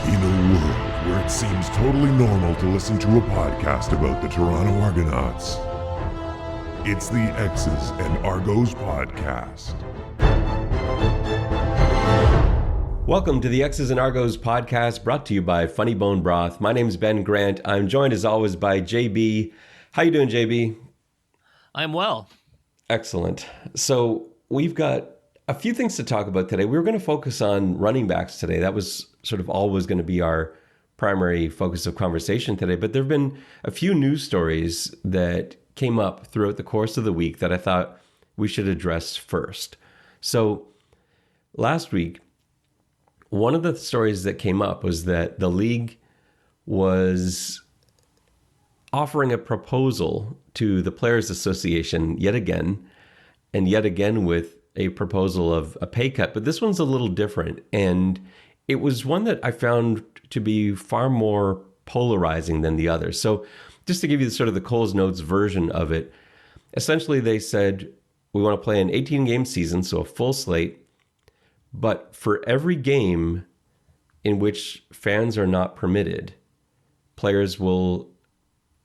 In a world where it seems totally normal to listen to a podcast about the Toronto Argonauts, it's the X's and Argos podcast. Welcome to the X's and Argos podcast, brought to you by Funny Bone Broth. My name is Ben Grant. I'm joined as always by JB. How you doing, JB? I'm well. Excellent. So we've got a few things to talk about today. We were going to focus on running backs today. That was sort of always going to be our primary focus of conversation today. But there have been a few news stories that came up throughout the course of the week that I thought we should address first. So last week, one of the stories that came up was that the league was offering a proposal to the Players Association yet again with a proposal of a pay cut. But this one's a little different. And it was one that I found to be far more polarizing than the others. So just to give you sort of the Coles Notes version of it, essentially they said, we want to play an 18-game season, so a full slate. But for every game in which fans are not permitted, players will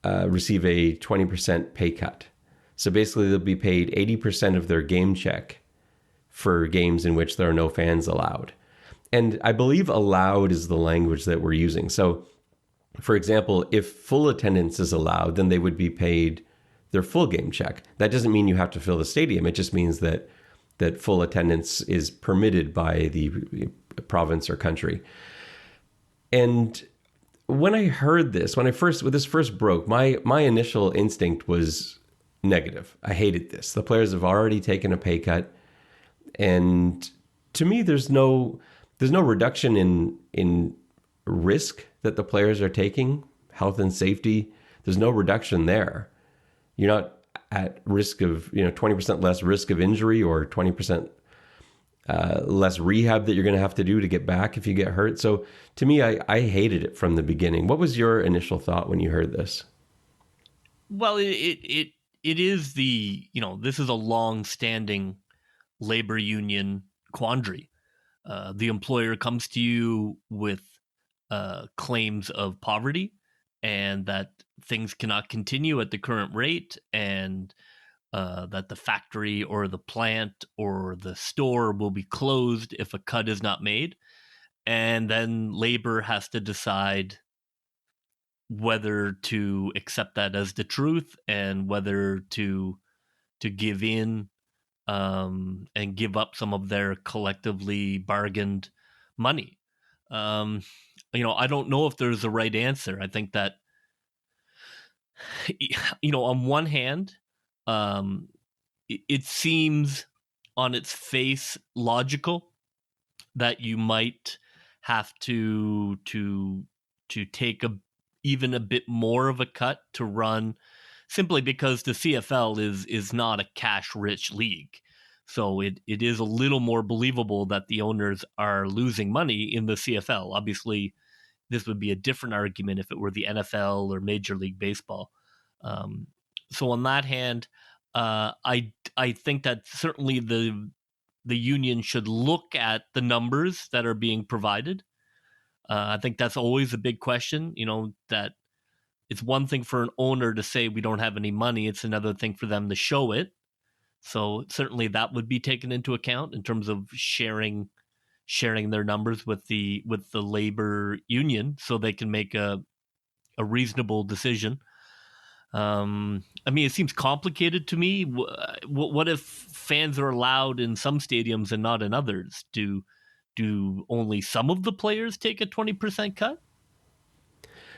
receive a 20% pay cut. So basically they'll be paid 80% of their game check for games in which there are no fans allowed. And I believe allowed is the language that we're using. So, for example, if full attendance is allowed, then they would be paid their full game check. That doesn't mean you have to fill the stadium. It just means that full attendance is permitted by the province or country. And when I heard this, when this first broke, my initial instinct was negative. I hated this. The players have already taken a pay cut. And to me, there's no reduction in risk that the players are taking, health and safety. There's no reduction there. You're not at risk of 20% less risk of injury or 20% less rehab that you're going to have to do to get back if you get hurt. So to me, I hated it from the beginning. What was your initial thought when you heard this? Well, it is this is a long-standing labor union quandary. The employer comes to you with claims of poverty and that things cannot continue at the current rate, and that the factory or the plant or the store will be closed if a cut is not made. And then labor has to decide whether to accept that as the truth and whether to give in and give up some of their collectively bargained money. I don't know if there's a right answer. I think that, on one hand, it seems on its face logical that you might have to take even a bit more of a cut to run, simply because the CFL is not a cash-rich league. So it is a little more believable that the owners are losing money in the CFL. Obviously, this would be a different argument if it were the NFL or Major League Baseball. So on that hand, I think that certainly the union should look at the numbers that are being provided. I think that's always a big question, that it's one thing for an owner to say we don't have any money. It's another thing for them to show it. So certainly that would be taken into account in terms of sharing their numbers with the labor union so they can make a reasonable decision. It seems complicated to me. What if fans are allowed in some stadiums and not in others? Do only some of the players take a 20% cut?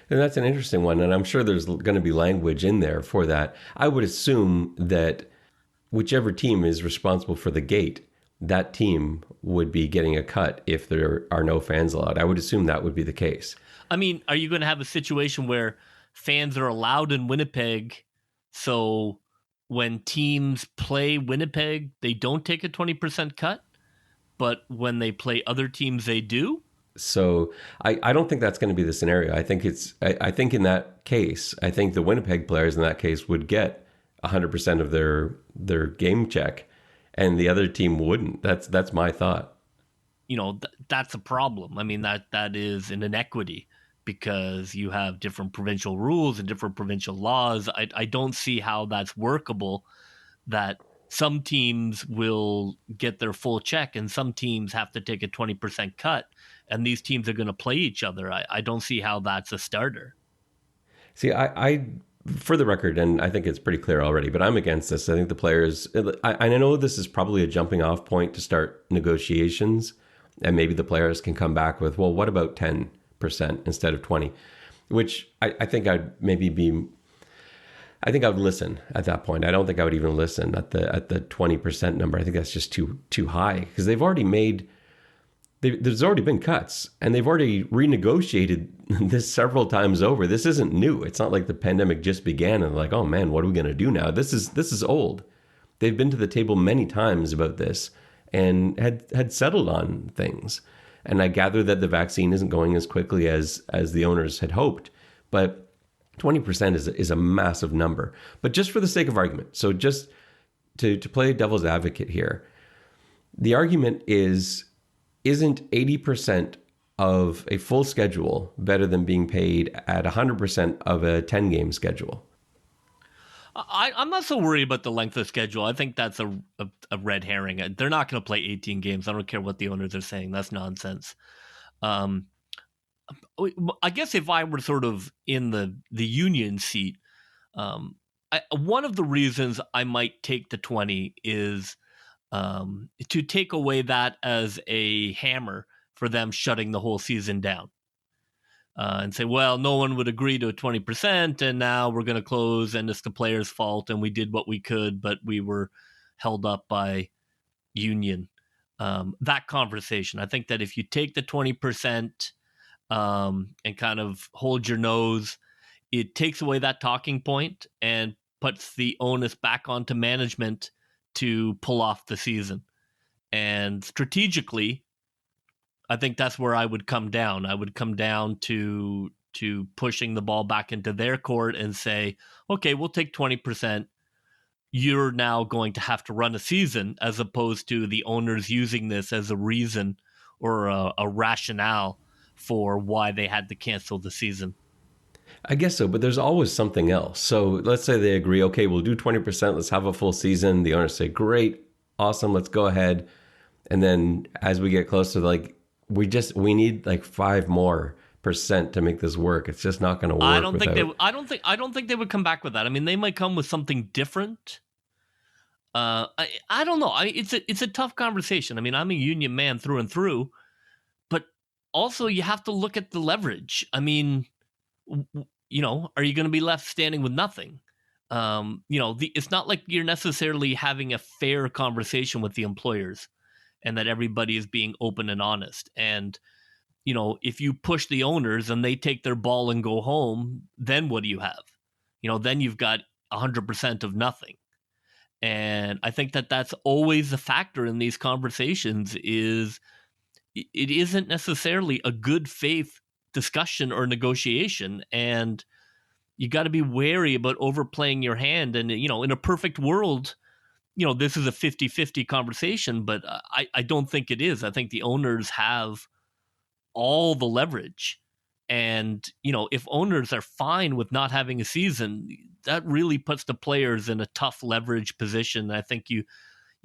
And that's an interesting one, and I'm sure there's going to be language in there for that. I would assume that whichever team is responsible for the gate, that team would be getting a cut if there are no fans allowed. I would assume that would be the case. Are you going to have a situation where fans are allowed in Winnipeg, so when teams play Winnipeg, they don't take a 20% cut, but when they play other teams, they do? So I don't think that's going to be the scenario. I think in that case, I think the Winnipeg players in that case would get 100% of their game check, and the other team wouldn't. That's my thought. that's a problem. I mean, that is an inequity because you have different provincial rules and different provincial laws. I don't see how that's workable, that some teams will get their full check and some teams have to take a 20% cut, and these teams are going to play each other. I don't see how that's a starter. See, for the record, and I think it's pretty clear already, but I'm against this. I think the players, I know this is probably a jumping off point to start negotiations, and maybe the players can come back with, well, what about 10% instead of 20, which I think I think I would listen at that point. I don't think I would even listen at the 20% number. I think that's just too high because there's already been cuts and they've already renegotiated this several times over. This isn't new. It's not like the pandemic just began and like, oh man, what are we going to do now? This is old. They've been to the table many times about this and had settled on things. And I gather that the vaccine isn't going as quickly as the owners had hoped, but 20% is a massive number. But just for the sake of argument, so just to play devil's advocate here, the argument isn't 80% of a full schedule better than being paid at 100% of a 10-game schedule? I'm not so worried about the length of schedule. I think that's a red herring. They're not going to play 18 games. I don't care what the owners are saying. That's nonsense. I guess if I were sort of in the union seat, one of the reasons I might take the 20 is to take away that as a hammer for them shutting the whole season down. And say, well, no one would agree to a 20%, and now we're going to close, and it's the players' fault, and we did what we could, but we were held up by union. That conversation. I think that if you take the 20% and kind of hold your nose, it takes away that talking point and puts the onus back onto management to pull off the season. And strategically, I think that's where I would come down. I would come down to pushing the ball back into their court and say, okay, we'll take 20%. You're now going to have to run a season, as opposed to the owners using this as a reason or a rationale for why they had to cancel the season. I guess so, but there's always something else. So let's say they agree, okay, we'll do 20%. Let's have a full season. The owners say, great, awesome, let's go ahead. And then as we get closer, like, we need like 5% more to make this work. It's just not going to work. I don't think they would come back with that. I mean, they might come with something different. I don't know. It's a tough conversation. I mean, I'm a union man through and through, but also you have to look at the leverage. I mean, are you going to be left standing with nothing? It's not like you're necessarily having a fair conversation with the employers, and that everybody is being open and honest. And, if you push the owners and they take their ball and go home, then what do you have? Then you've got 100% of nothing. And I think that that's always a factor in these conversations. Is it isn't necessarily a good faith discussion or negotiation. And you got to be wary about overplaying your hand. And, in a perfect world, this is a 50-50 conversation, but I don't think it is. I think the owners have all the leverage. And, if owners are fine with not having a season, that really puts the players in a tough leverage position. I think you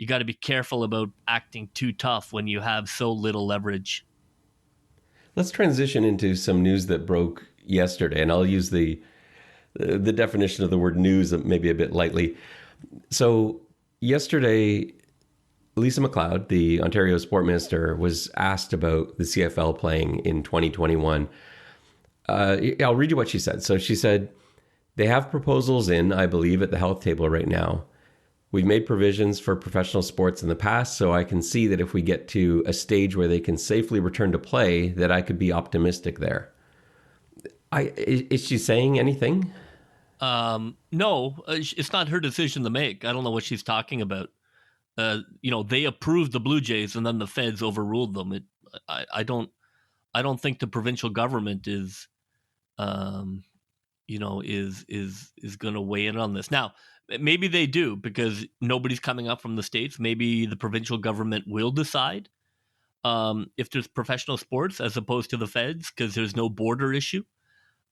got to be careful about acting too tough when you have so little leverage. Let's transition into some news that broke yesterday, and I'll use the definition of the word news maybe a bit lightly. So yesterday, Lisa MacLeod, the Ontario Sport Minister, was asked about the CFL playing in 2021. I'll read you what she said. So she said, they have proposals in, I believe, at the health table right now. We've made provisions for professional sports in the past, so I can see that if we get to a stage where they can safely return to play, that I could be optimistic there. Is she saying anything? No, it's not her decision to make. I don't know what she's talking about. They approved the Blue Jays and then the feds overruled them. I don't think the provincial government is going to weigh in on this. Now, maybe they do because nobody's coming up from the States. Maybe the provincial government will decide. if there's professional sports as opposed to the feds because there's no border issue.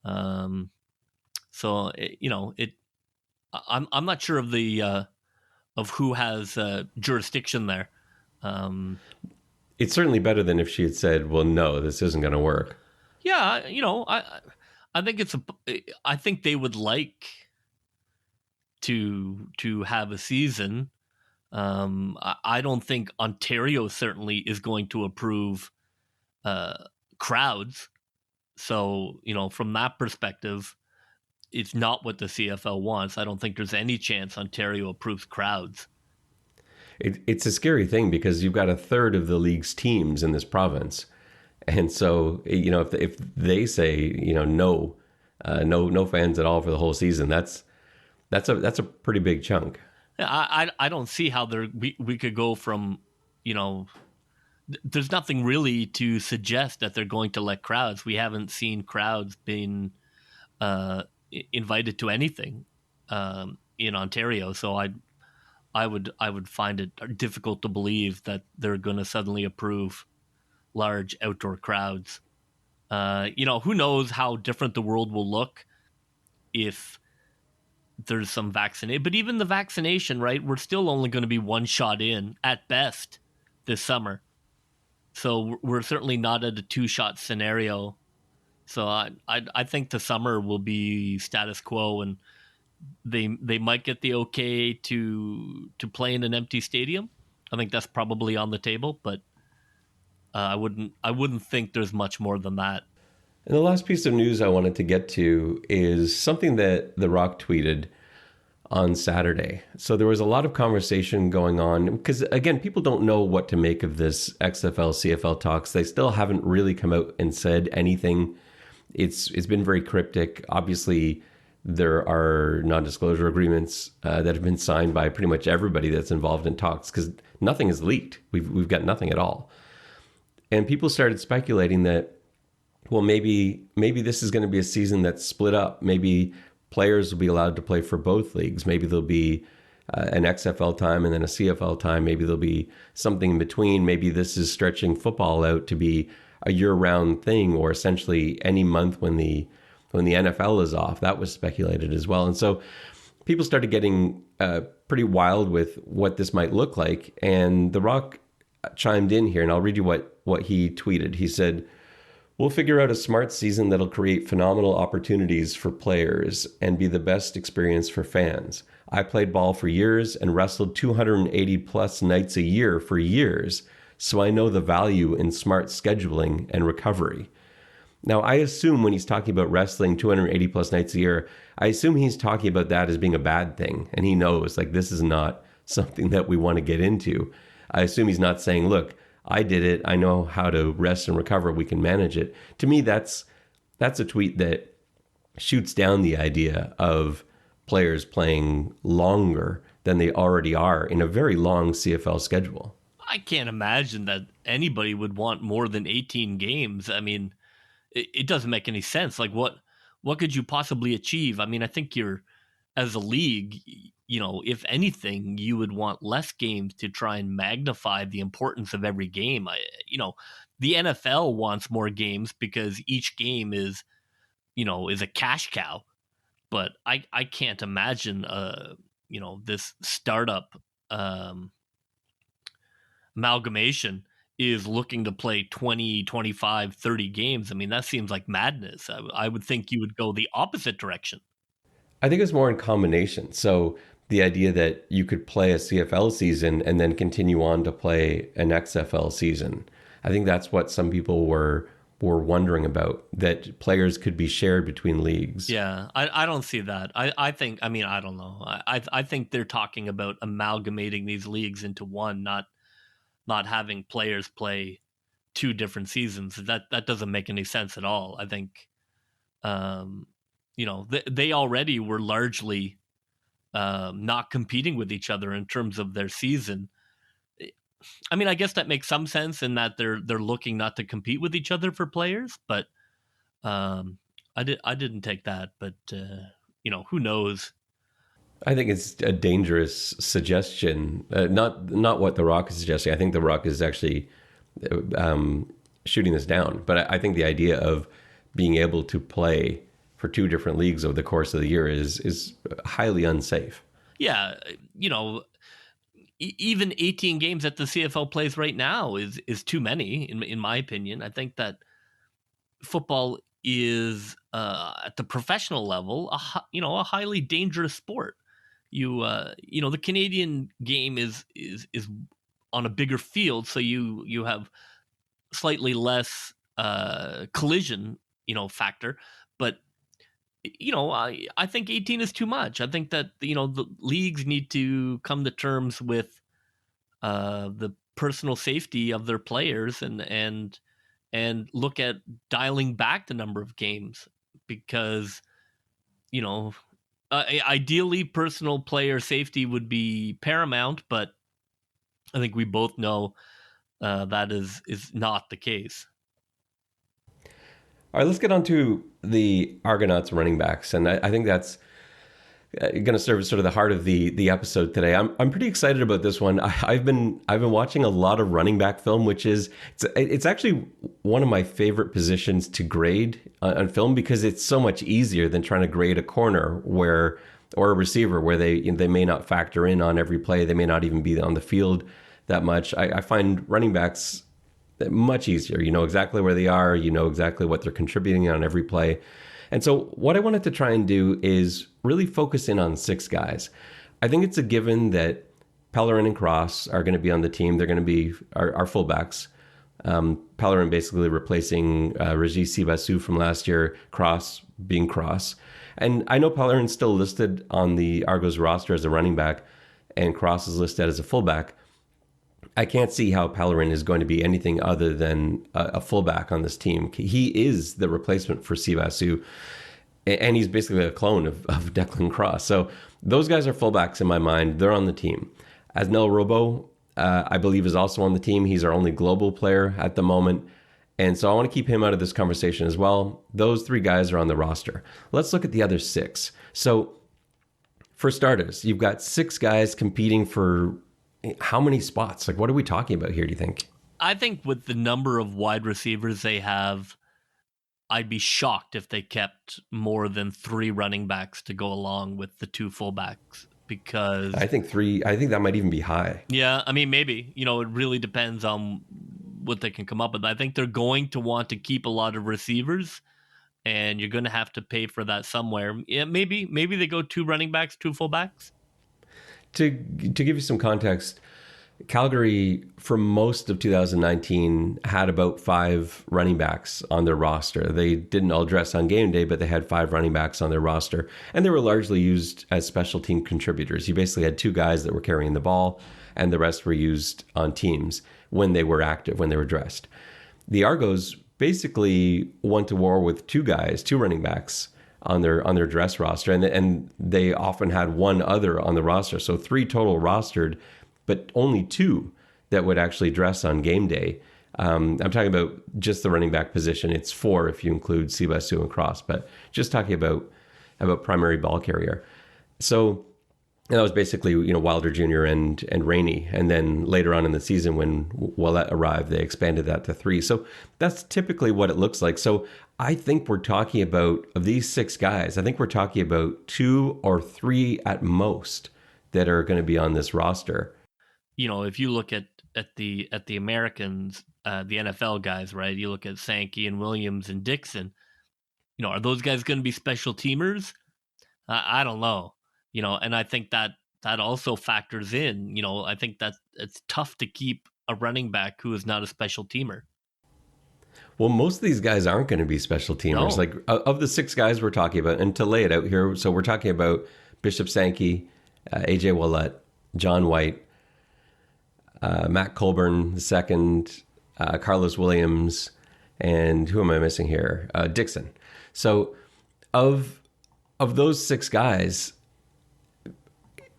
So I'm not sure of the of who has jurisdiction there. It's certainly better than if she had said, "Well, no, this isn't going to work." Yeah, I think I think they would like to have a season. I don't think Ontario certainly is going to approve crowds. So, from that perspective, it's not what the CFL wants. I don't think there's any chance Ontario approves crowds. It's a scary thing because you've got a third of the league's teams in this province. And so, if they say, no, no fans at all for the whole season, that's a pretty big chunk. I don't see how we could go from, there's nothing really to suggest that they're going to let crowds. We haven't seen crowds being invited to anything in Ontario. So I would find it difficult to believe that they're going to suddenly approve large outdoor crowds. Who knows how different the world will look if there's some vaccination. But even the vaccination, right? We're still only going to be one shot in at best this summer. So we're certainly not at a 2-shot scenario. So I think the summer will be status quo, and they might get the okay to play in an empty stadium. I think that's probably on the table, but I wouldn't think there's much more than that. And the last piece of news I wanted to get to is something that The Rock tweeted on Saturday. So there was a lot of conversation going on because, again, people don't know what to make of this XFL, CFL talks. They still haven't really come out and said anything. It's been very cryptic. Obviously, there are non-disclosure agreements that have been signed by pretty much everybody that's involved in talks because nothing is leaked. We've got nothing at all. And people started speculating that, well, maybe this is going to be a season that's split up. Maybe players will be allowed to play for both leagues. Maybe there'll be an XFL time and then a CFL time. Maybe there'll be something in between. Maybe this is stretching football out to be a year-round thing, or essentially any month when the NFL is off. That was speculated as well. And so people started getting pretty wild with what this might look like. And The Rock chimed in here, and I'll read you what he tweeted. He said, "We'll figure out a smart season that'll create phenomenal opportunities for players and be the best experience for fans. I played ball for years and wrestled 280 plus nights a year for years, so I know the value in smart scheduling and recovery." Now, I assume when he's talking about wrestling 280 plus nights a year, I assume he's talking about that as being a bad thing. And he knows, like, this is not something that we want to get into. I assume he's not saying, look, I did it. I know how to rest and recover. We can manage it. To me, that's a tweet that shoots down the idea of players playing longer than they already are in a very long CFL schedule. I can't imagine that anybody would want more than 18 games. I mean, it doesn't make any sense. Like, what could you possibly achieve? I mean, I think as a league, if anything, you would want less games to try and magnify the importance of every game. The NFL wants more games because each game is a cash cow. But I can't imagine, this startup amalgamation is looking to play 20, 25, 30 games. I mean, that seems like madness. I would think you would go the opposite direction. I think it's more in combination. So the idea that you could play a CFL season and then continue on to play an XFL season. I think that's what some people were wondering about, that players could be shared between leagues. Yeah, I don't see that. I think, I don't know. I think they're talking about amalgamating these leagues into one, not having players play two different seasons. That doesn't make any sense at all. I think, they already were largely not competing with each other in terms of their season. I mean, I guess that makes some sense in that they're looking not to compete with each other for players, but I didn't take that. But who knows? I think it's a dangerous suggestion. Not what The Rock is suggesting. I think The Rock is actually shooting this down. But I think the idea of being able to play for two different leagues over the course of the year is highly unsafe. Yeah, even 18 games that the CFL plays right now is too many, in my opinion. I think that football is at the professional level a highly dangerous sport. The Canadian game is on a bigger field, so you have slightly less collision factor, but I think 18 is too much. I think that the leagues need to come to terms with the personal safety of their players and look at dialing back the number of games, because ideally personal player safety would be paramount, but I think we both know that is not the case. All right, let's get on to the Argonauts running backs, and I think that's going to serve as sort of the heart of the episode today. I'm pretty excited about this one. I've been watching a lot of running back film, which is it's actually one of my favorite positions to grade on film, because it's so much easier than trying to grade a corner or a receiver where they may not factor in on every play. They may not even be on the field that much. I find running backs much easier. You know exactly where they are. You know exactly what they're contributing on every play. And so what I wanted to try and do is really focus in on 6 guys. I think it's a given that Pellerin and Cross are going to be on the team. They're going to be our fullbacks. Pellerin basically replacing Regis Sibassou from last year, Cross being Cross. And I know Pellerin's still listed on the Argos roster as a running back, and Cross is listed as a fullback. I can't see how Pellerin is going to be anything other than a fullback on this team. He is the replacement for Sibassou, and he's basically a clone of Declan Cross. So those guys are fullbacks in my mind. They're on the team. Asnel Robo, I believe, is also on the team. He's our only global player at the moment. And so I want to keep him out of this conversation as well. Those 3 guys are on the roster. Let's look at the other 6. So for starters, you've got 6 guys competing for how many spots? Like, what are we talking about here, do you think? I think with the number of wide receivers they have, I'd be shocked if they kept more than 3 running backs to go along with the 2 fullbacks, because I think that might even be high. Yeah, I mean, maybe. It really depends on what they can come up with. I think they're going to want to keep a lot of receivers, and you're going to have to pay for that somewhere. Yeah, maybe they go 2 running backs, 2 fullbacks. To give you some context, Calgary, for most of 2019, had about 5 running backs on their roster. They didn't all dress on game day, but they had 5 running backs on their roster, and they were largely used as special team contributors. You basically had 2 guys that were carrying the ball, and the rest were used on teams when they were active, when they were dressed. The Argos basically went to war with 2 running backs on their dress roster, and they often had 1 other on the roster, so 3 total rostered, but only 2 that would actually dress on game day. I'm talking about just the running back position. It's 4 if you include Sibassou and Cross, but just talking about primary ball carrier. So that was basically Wilder Jr. and Rainey, and then later on in the season when Ouellet arrived, they expanded that to 3. So that's typically what it looks like. So I think we're talking about, of these 6 guys, I think we're talking about 2 or 3 at most that are going to be on this roster. If you look at the Americans, the NFL guys, right? You look at Sankey and Williams and Dixon. Are those guys going to be special teamers? I don't know. And I think that also factors in. I think that it's tough to keep a running back who is not a special teamer. Well, most of these guys aren't going to be special teamers. No. Like, of the 6 guys we're talking about, and to lay it out here, so we're talking about Bishop Sankey, AJ Ouellet, John White, Matt Colburn II, Carlos Williams, and who am I missing here? Dixon. So of those 6 guys,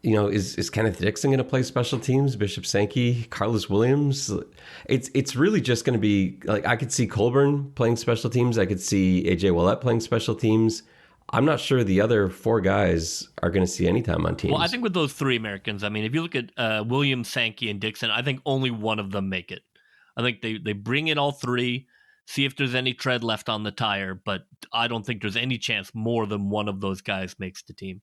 is Kenneth Dixon going to play special teams? Bishop Sankey, Carlos Williams? It's really just going to be, like, I could see Colburn playing special teams. I could see AJ Ouellet playing special teams. I'm not sure the other 4 guys are going to see any time on teams. Well, I think with those 3 Americans, I mean, if you look at Williams, Sankey, and Dixon, I think only one of them make it. I think they bring in all three, see if there's any tread left on the tire, but I don't think there's any chance more than one of those guys makes the team.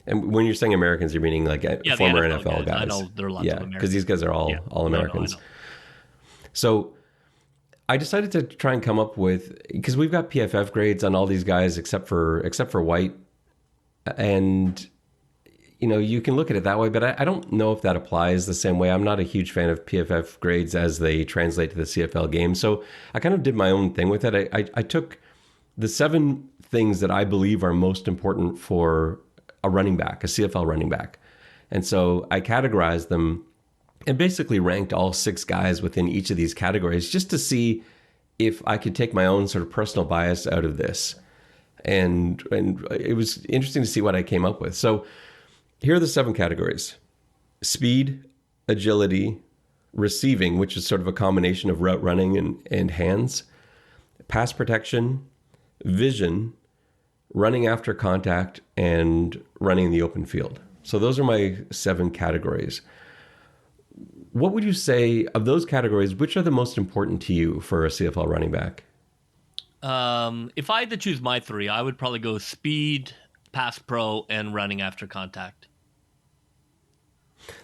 And when you're saying Americans, you're meaning like Yeah, the former NFL NFL guys. I know there are lots Yeah, of because Americans. these guys are Yeah. all No, Americans. I know. So I decided to try and come up with, because we've got PFF grades on all these guys except for White, and you can look at it that way, but I don't know if that applies the same way. I'm not a huge fan of PFF grades as they translate to the CFL game. So I kind of did my own thing with it. I took the 7 things that I believe are most important for a running back, a CFL running back. And so I categorized them and basically ranked all 6 guys within each of these categories just to see if I could take my own sort of personal bias out of this. And it was interesting to see what I came up with. So here are the 7 categories: speed, agility, receiving, which is sort of a combination of route running and hands, pass protection, vision, running after contact, and running in the open field. So those are my 7 categories. What would you say of those categories, which are the most important to you for a CFL running back? If I had to choose my 3, I would probably go speed, pass pro, and running after contact.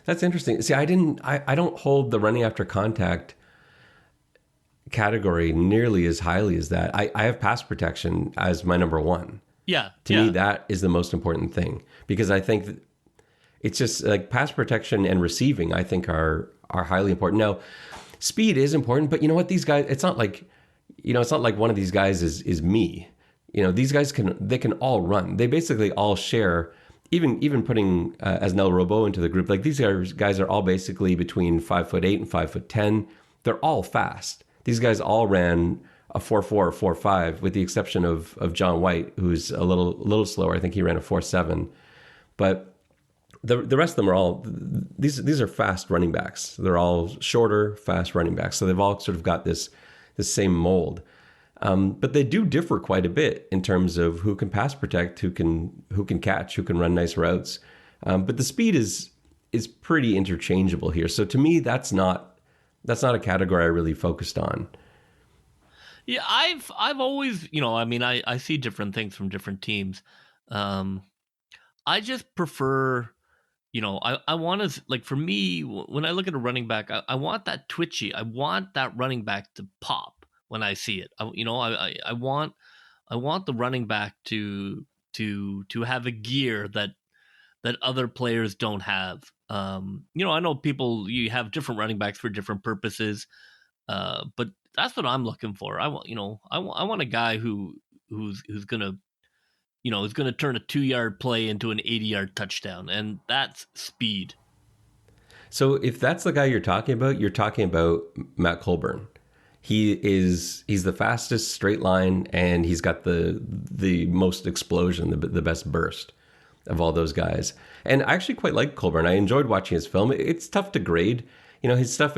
That's interesting. See, I don't hold the running after contact category nearly as highly as that. I have pass protection as my number 1. Yeah. To me, that is the most important thing, because I think that it's just like pass protection and receiving, I think are highly important. Now, speed is important, but you know what? These guys, it's not like one of these guys is me. These guys can all run. They basically all share. Even putting Asnel Robo into the group, like these guys are all basically between 5'8" and 5'10". They're all fast. These guys all ran a 4.4 or 4.5, with the exception of John White, who's a little slower. I think he ran a 4.7. But the rest of them are all these are fast running backs. They're all shorter, fast running backs. So they've all sort of got this same mold. But they do differ quite a bit in terms of who can pass protect, who can catch, who can run nice routes. But the speed is pretty interchangeable here. So to me, that's not a category I really focused on. Yeah, I've always, I see different things from different teams. I just prefer, I want to, like, for me, when I look at a running back, I want that twitchy. I want that running back to pop when I see it. I want the running back to have a gear that other players don't have. I know you have different running backs for different purposes, but that's what I'm looking for. I want a guy who's gonna is gonna turn a 2-yard play into an 80-yard touchdown, and that's speed. So if that's the guy you're talking about Matt Colburn. He's the fastest straight line, and he's got the most explosion, the best burst of all those guys. And I actually quite like Colburn. I enjoyed watching his film. It's tough to grade. His stuff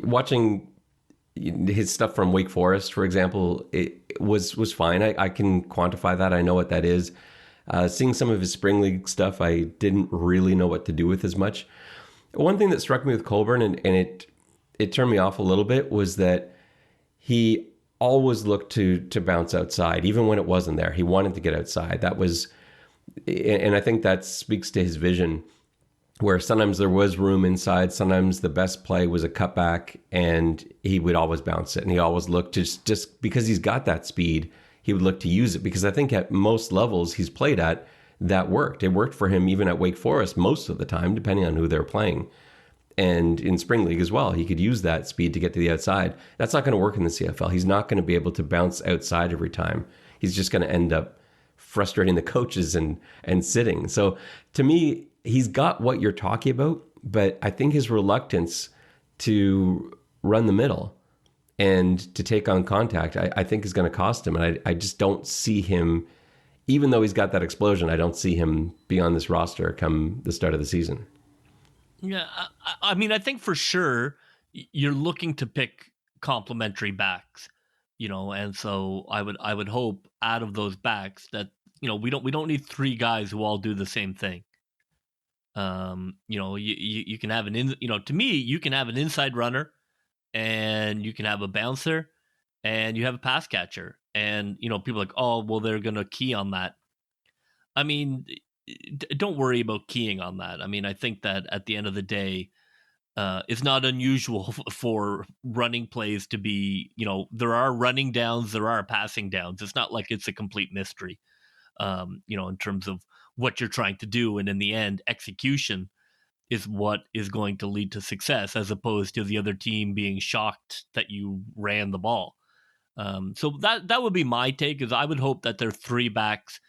watching his stuff from Wake Forest, for example, it was fine. I can quantify that. I know what that is. Seeing some of his spring league stuff, I didn't really know what to do with as much. One thing that struck me with Colburn, and it turned me off a little bit, was that he always looked to bounce outside, even when it wasn't there. He wanted to get outside. And I think that speaks to his vision, where sometimes there was room inside, sometimes the best play was a cutback, and he would always bounce it. And he always looked to just because he's got that speed, he would look to use it, because I think at most levels he's played at, that worked. It worked for him even at Wake Forest most of the time, depending on who they're playing. And in spring league as well, he could use that speed to get to the outside. That's not going to work in the CFL. He's not going to be able to bounce outside every time. He's just going to end up frustrating the coaches and sitting. So to me, he's got what you're talking about, but I think his reluctance to run the middle and to take on contact, I think is going to cost him. And I just don't see him, even though he's got that explosion, I don't see him be on this roster come the start of the season. Yeah, I mean, I think for sure you're looking to pick complementary backs, and so I would hope out of those backs that we don't need 3 guys who all do the same thing. You can have to me, you can have an inside runner and you can have a bouncer, and you have a pass catcher. And, people are like, oh, well, they're going to key on that. I mean, don't worry about keying on that. I mean, I think that at the end of the day, it's not unusual for running plays to be, there are running downs, there are passing downs. It's not like it's a complete mystery, in terms of what you're trying to do. And in the end, execution is what is going to lead to success, as opposed to the other team being shocked that you ran the ball. So that would be my take, is I would hope that their three backs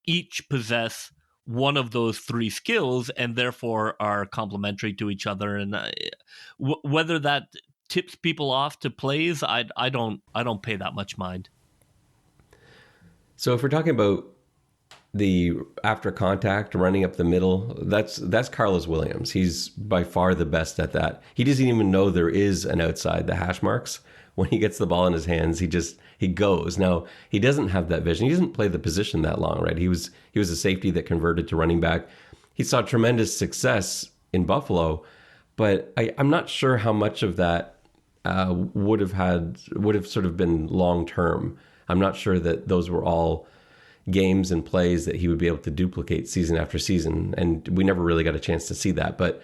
each possess one of those three skills and therefore are complementary to each other. And whether that tips people off to plays, I don't pay that much mind. So if we're talking about the after contact running up the middle, that's Carlos Williams. He's by far the best at that. He doesn't even know there is an outside the hash marks. When he gets the ball in his hands, he goes. Now, he doesn't have that vision. He doesn't play the position that long, right? He was a safety that converted to running back. He saw tremendous success in Buffalo, but I'm not sure how much of that would have sort of been long term. I'm not sure that those were all games and plays that he would be able to duplicate season after season, and we never really got a chance to see that. But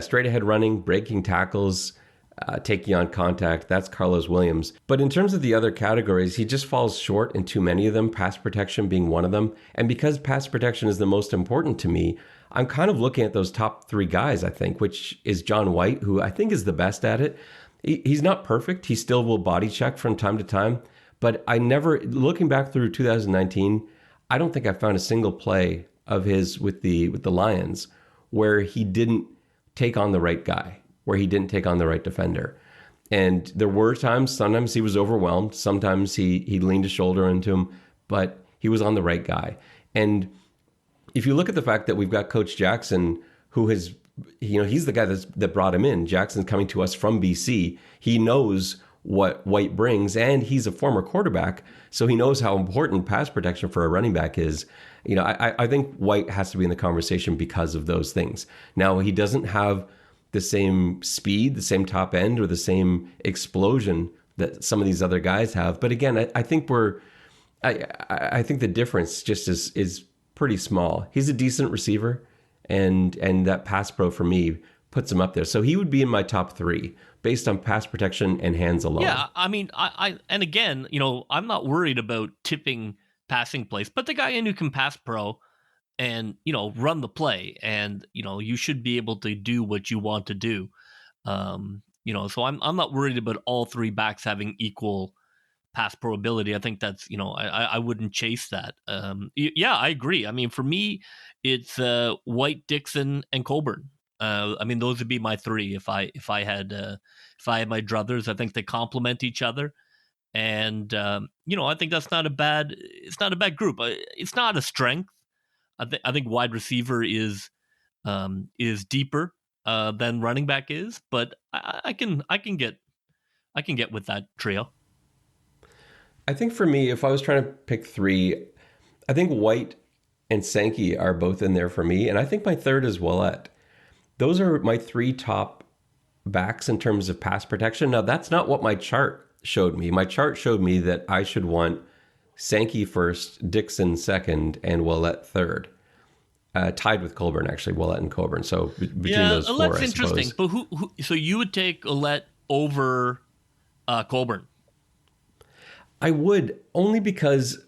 straight ahead running, breaking tackles, taking on contact, that's Carlos Williams. But in terms of the other categories, he just falls short in too many of them, pass protection being one of them. And because pass protection is the most important to me, I'm kind of looking at those top three guys, I think, which is John White, who I think is the best at it. He's not perfect. He still will body check from time to time. But I never, looking back through 2019, I don't think I found a single play of his with the Lions where he didn't take on the right guy, where he didn't take on the right defender. And there were times, sometimes he was overwhelmed, sometimes he leaned his shoulder into him, but he was on the right guy. And if you look at the fact that we've got Coach Jackson, who has, he's the guy that brought him in. Jackson's coming to us from BC. He knows what White brings, and he's a former quarterback, so he knows how important pass protection for a running back is. I think White has to be in the conversation because of those things. Now, he doesn't have the same speed, the same top end, or the same explosion that some of these other guys have. But again, I think I think the difference just is pretty small. He's a decent receiver, and that pass pro for me puts him up there. So he would be in my top three based on pass protection and hands alone. Yeah, I mean, and again, I'm not worried about tipping passing plays. Put the guy in who can pass pro and, run the play, and, you should be able to do what you want to do. So I'm not worried about all three backs having equal pass pro ability. I think that's, I wouldn't chase that. Yeah, I agree. I mean, for me, it's White, Dixon, and Colburn. Those would be my three if I had my druthers. I think they complement each other, and I think it's not a bad group. It's not a strength. I think wide receiver is deeper than running back is, but I can get with that trio. I think for me, if I was trying to pick three, I think White and Sankey are both in there for me, and I think my third is Willett. Those are my three top backs in terms of pass protection. Now, that's not what my chart showed me. My chart showed me that I should want Sankey first, Dixon second, and Willett third. Tied with Colburn, actually, Willett and Colburn. So between those four, Ouellette's interesting. Suppose. But who? So you would take Ouellette over Colburn? I would, only because,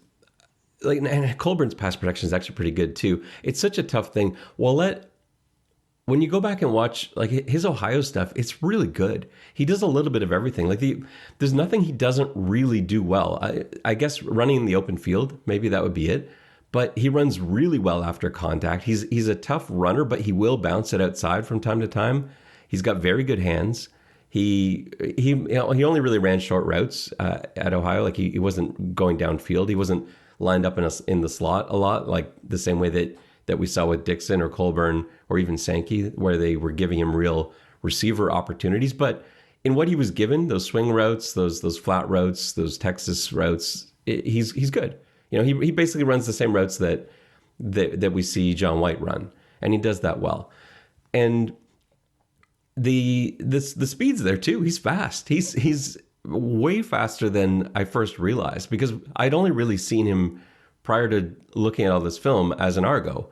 and Colburn's pass protection is actually pretty good too. It's such a tough thing. Ouellette, when you go back and watch his Ohio stuff, it's really good. He does a little bit of everything. There's nothing he doesn't really do well. I guess running in the open field, maybe that would be it. But he runs really well after contact. He's a tough runner, but he will bounce it outside from time to time. He's got very good hands. He only really ran short routes at Ohio. He wasn't going downfield. He wasn't lined up in the slot a lot, like the same way that we saw with Dixon or Colburn or even Sankey, where they were giving him real receiver opportunities. But in what he was given, those swing routes, those flat routes, those Texas routes, he's good. He basically runs the same routes that we see John White run, and he does that well. And the speed's there too. He's fast. He's way faster than I first realized, because I'd only really seen him prior to looking at all this film as an Argo,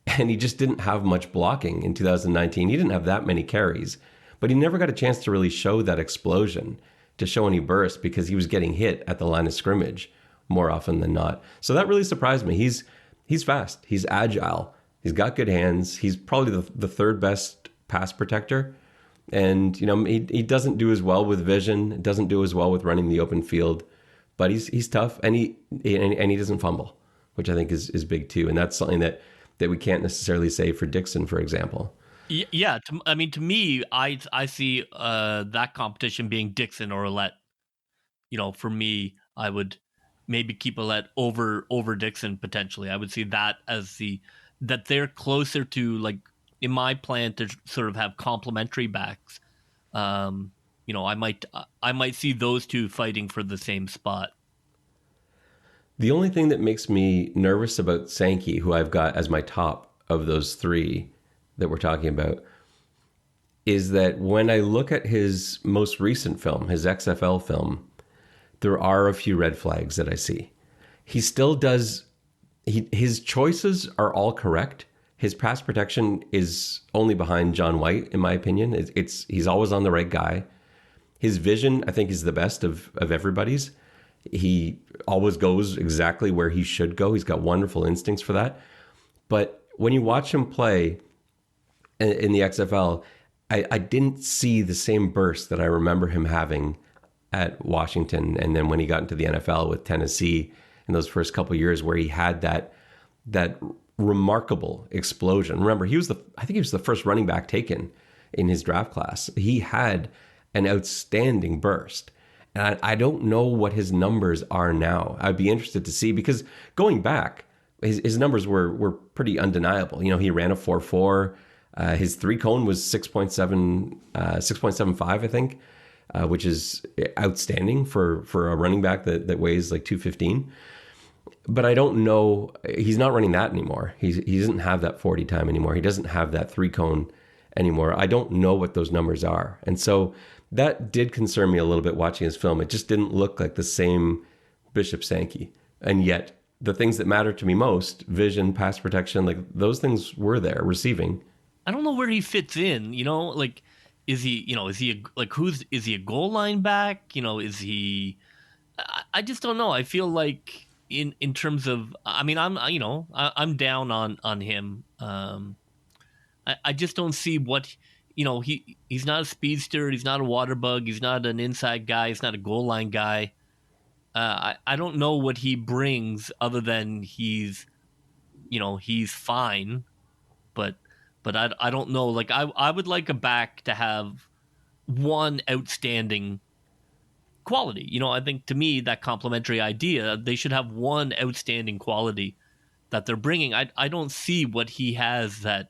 and he just didn't have much blocking in 2019. He didn't have that many carries, but he never got a chance to really show that explosion, to show any burst, because he was getting hit at the line of scrimmage more often than not. So that really surprised me. He's fast. He's agile. He's got good hands. He's probably the third best pass protector. And, he doesn't do as well with vision, doesn't do as well with running the open field, but he's tough, and he doesn't fumble, which I think is big too. And that's something that we can't necessarily say for Dixon, for example. Yeah. To me, I see that competition being Dixon or Ouellette. For me, I would maybe keep Ouellette over Dixon potentially. I would see that as that they're closer to, like, in my plan to sort of have complementary backs. I might see those two fighting for the same spot. The only thing that makes me nervous about Sankey, who I've got as my top of those three that we're talking about, is that when I look at his most recent film, his XFL film, there are a few red flags that I see. He still does, his choices are all correct. His pass protection is only behind John White, in my opinion. He's always on the right guy. His vision, I think, is the best of everybody's. He always goes exactly where he should go. He's got wonderful instincts for that. But when you watch him play in the XFL, I didn't see the same burst that I remember him having at Washington, and then when he got into the NFL with Tennessee in those first couple of years, where he had that remarkable explosion. Remember, I think he was the first running back taken in his draft class. He had an outstanding burst. And I don't know what his numbers are now. I'd be interested to see, because going back, his numbers were pretty undeniable. He ran a 4.4. His three cone was 6.75, I think, which is outstanding for a running back that weighs like 215. But I don't know. He's not running that anymore. He doesn't have that 40 time anymore. He doesn't have that three cone anymore. I don't know what those numbers are. And so that did concern me a little bit watching his film. It just didn't look like the same Bishop Sankey. And yet the things that matter to me most, vision, pass protection, like those things were there, receiving. I don't know where he fits in, like, is he a goal line back? Is he, I just don't know. I feel like in terms of, I'm down on him. I just don't see what, he's not a speedster. He's not a water bug. He's not an inside guy. He's not a goal line guy. I don't know what he brings other than he's fine, but I don't know. Like, I would like a back to have one outstanding quality. I think, to me, that complementary idea, they should have one outstanding quality that they're bringing. I don't see what he has that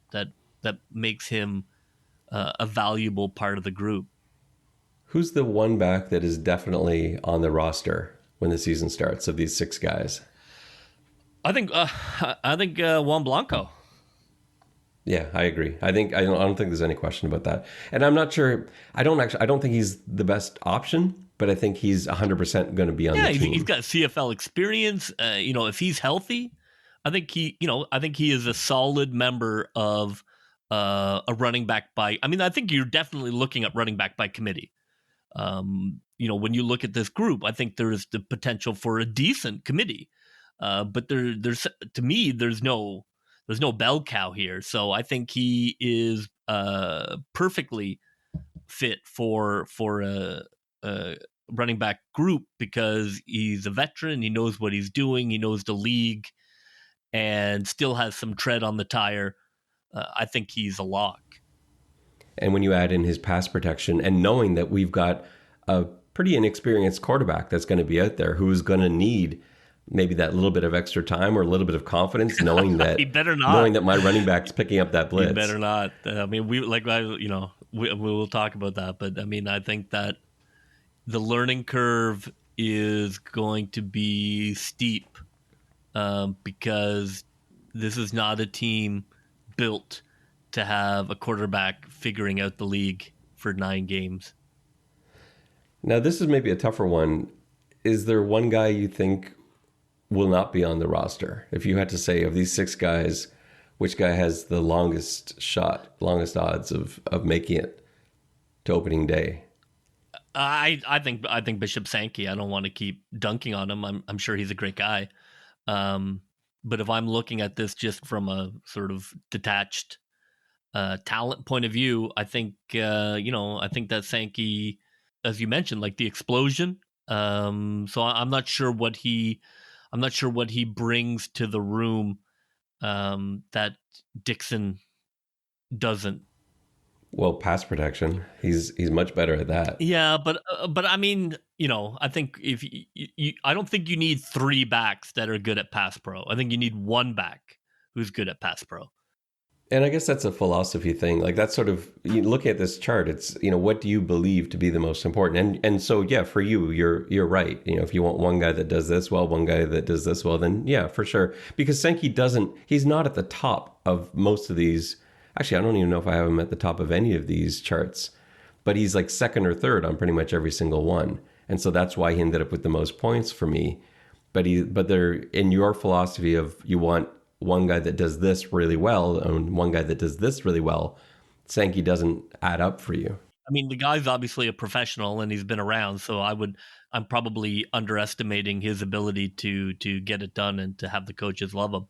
makes him a valuable part of the group. Who's the one back that is definitely on the roster when the season starts of these six guys? I think Juan Blanco. Yeah, I agree. I don't think there's any question about that. And I'm not sure. I don't think he's the best option, but I think he's 100% going to be on the team. Yeah, he's got CFL experience. If he's healthy, I think he is a solid member of a running back by. I think you're definitely looking at running back by committee. When you look at this group, I think there's the potential for a decent committee. But there's to me, there's no bell cow here. So I think he is perfectly fit for a running back group, because he's a veteran. He knows what he's doing. He knows the league, and still has some tread on the tire. I think he's a lock. And when you add in his pass protection, and knowing that we've got a pretty inexperienced quarterback that's going to be out there, who's going to need maybe that little bit of extra time or a little bit of confidence, knowing that he better not. Knowing that my running back's picking up that blitz. He better not. We will talk about that, but I think that the learning curve is going to be steep, because this is not a team built to have a quarterback figuring out the league for 9 games. Now, this is maybe a tougher one. Is there one guy you think will not be on the roster? If you had to say of these 6 guys, which guy has the longest odds of making it to opening day? I think Bishop Sankey. I don't want to keep dunking on him. I'm sure he's a great guy. But if I'm looking at this just from a sort of detached talent point of view, I think I think that Sankey, as you mentioned, like the explosion. So I'm not sure what he brings to the room that Dixon doesn't. Well, pass protection. He's much better at that. Yeah, but I mean, I think if I don't think you need 3 backs that are good at pass pro. I think you need 1 back who's good at pass pro. And I guess that's a philosophy thing. Like that's sort of, looking at this chart, it's, what do you believe to be the most important? And so, yeah, for you, you're right. If you want one guy that does this well, one guy that does this well, then yeah, for sure. Because Sankey he's not at the top of most of these. Actually, I don't even know if I have him at the top of any of these charts, but he's like second or third on pretty much every single one. And so that's why he ended up with the most points for me. But they're in your philosophy of you want one guy that does this really well and one guy that does this really well. Sankey doesn't add up for you. I mean, the guy's obviously a professional and he's been around, so I'm probably underestimating his ability to get it done and to have the coaches love him.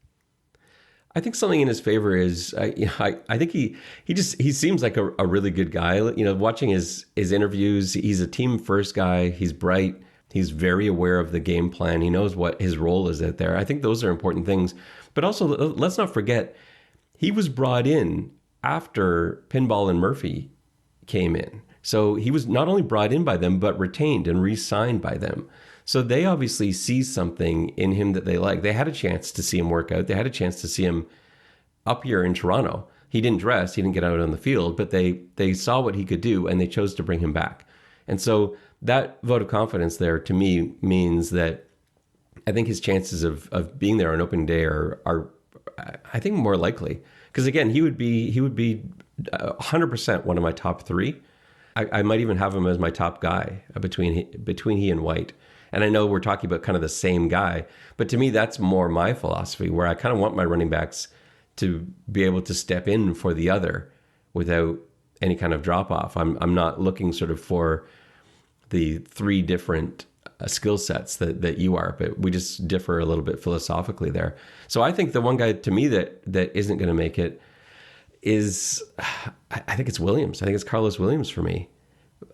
I think something in his favor is I think he seems like a really good guy. Watching his interviews, he's a team first guy. He's bright. He's very aware of the game plan. He knows what his role is out there. I think those are important things. But also, let's not forget, he was brought in after Pinball and Murphy came in. So he was not only brought in by them, but retained and re-signed by them. So they obviously see something in him that they like. They had a chance to see him work out. They had a chance to see him up here in Toronto. He didn't dress. He didn't get out on the field, but they saw what he could do, and they chose to bring him back. And so that vote of confidence there, to me, means that I think his chances of being there on opening day are I think more likely. Because again, he would be 100% one of my top 3. I might even have him as my top guy between he and White. And I know we're talking about kind of the same guy, but to me, that's more my philosophy, where I kind of want my running backs to be able to step in for the other without any kind of drop off. I'm not looking sort of for the 3 different skill sets that you are, but we just differ a little bit philosophically there. So I think the one guy to me that isn't going to make it is, I think it's Williams. I think it's Carlos Williams for me.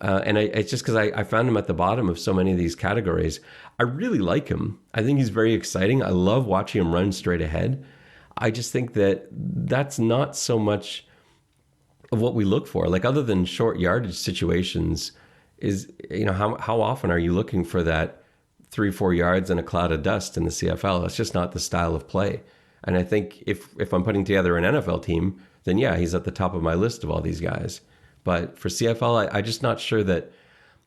And it's just because I found him at the bottom of so many of these categories. I really like him. I think he's very exciting. I love watching him run straight ahead. I just think that's not so much of what we look for. Like, other than short yardage situations, is, how often are you looking for that 3-4 yards and a cloud of dust in the CFL? It's just not the style of play. And I think if I'm putting together an NFL team, then yeah, he's at the top of my list of all these guys. But for CFL, I'm just not sure that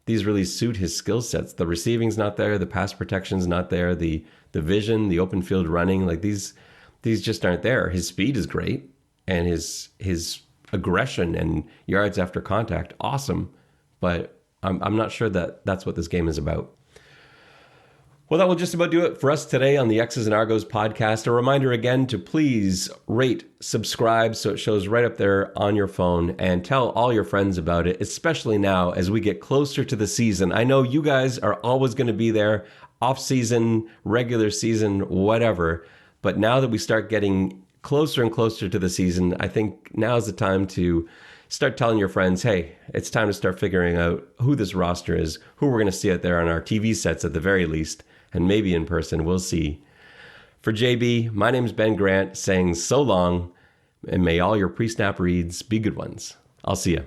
these really suit his skill sets. The receiving's not there, the pass protection's not there, the vision, the open field running, like these just aren't there. His speed is great, and his aggression and yards after contact, awesome. But I'm not sure that that's what this game is about. Well, that will just about do it for us today on the X's and Argos podcast. A reminder again to please rate, subscribe, so it shows right up there on your phone, and tell all your friends about it, especially now as we get closer to the season. I know you guys are always going to be there, off season, regular season, whatever. But now that we start getting closer and closer to the season, I think now's the time to start telling your friends, hey, it's time to start figuring out who this roster is, who we're going to see out there on our TV sets at the very least, and maybe in person, we'll see. For JB, my name's Ben Grant, saying so long, and may all your pre-snap reads be good ones. I'll see you.